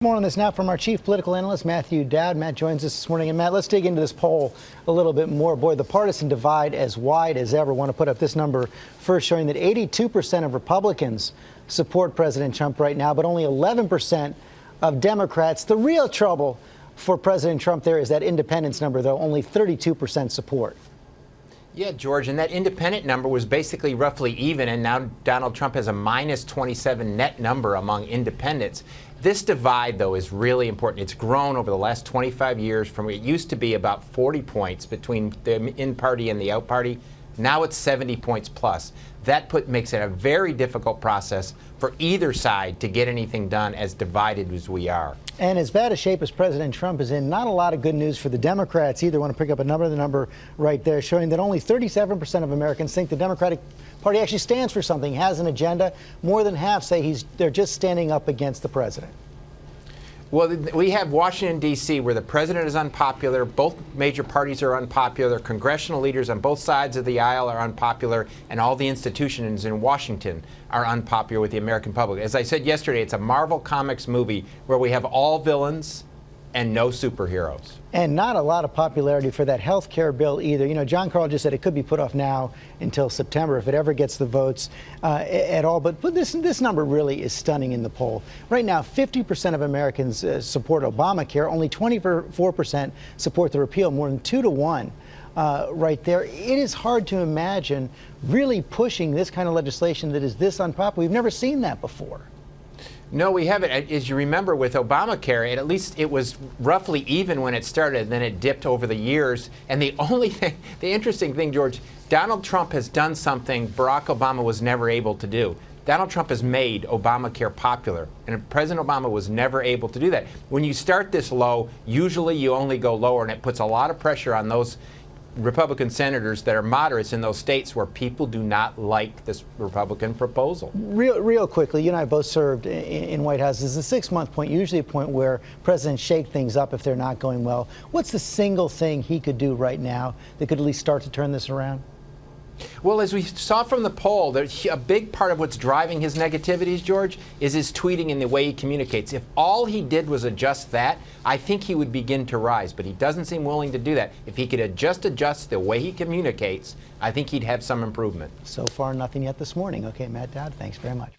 More on this now from our chief political analyst, Matthew Dowd. Matt joins us this morning. And Matt, let's dig into this poll a little bit more. Boy, the partisan divide as wide as ever. I want to put up this number first, showing that 82% of Republicans support President Trump right now, but only 11% of Democrats. The real trouble for President Trump there is that independence number, though, only 32% support. Yeah, George, and that independent number was basically roughly even, and now Donald Trump has a minus 27 net number among independents. This divide, though, is really important. It's grown over the last 25 years from it used to be about 40 points between the in-party and the out-party. Now it's 70 points plus. That makes it a very difficult process for either side to get anything done, as divided as we are. And as bad a shape as President Trump is in, not a lot of good news for the Democrats either. I want to pick up the number right there, showing that only 37% of Americans think the Democratic Party actually stands for something, has an agenda. More than half say they're just standing up against the president. Well, we have Washington, D.C., where the president is unpopular. Both major parties are unpopular. Congressional leaders on both sides of the aisle are unpopular. And all the institutions in Washington are unpopular with the American public. As I said yesterday, it's a Marvel Comics movie where we have all villains and no superheroes. And not a lot of popularity for that health care bill either. You know, John Carl just said it could be put off now until September if it ever gets the votes at all. But this number really is stunning in the poll. Right now, 50% of Americans support Obamacare. Only 24% support the repeal, more than 2 to 1. Right there. It is hard to imagine really pushing this kind of legislation that is this unpopular. We've never seen that before. No, we haven't. As you remember, with Obamacare, at least it was roughly even when it started, then it dipped over the years. And the interesting thing, George, Donald Trump has done something Barack Obama was never able to do. Donald Trump has made Obamacare popular, and President Obama was never able to do that. When you start this low, usually you only go lower, and it puts a lot of pressure on those Republican senators that are moderates in those states where people do not like this Republican proposal. Real quickly, you and I both served in White Houses. The 6-month point, usually a point where presidents shake things up if they're not going well. What's the single thing he could do right now that could at least start to turn this around? Well, as we saw from the poll, a big part of what's driving his negativities, George, is his tweeting and the way he communicates. If all he did was adjust that, I think he would begin to rise. But he doesn't seem willing to do that. If he could adjust the way he communicates, I think he'd have some improvement. So far, nothing yet this morning. Okay, Matt Dowd, thanks very much.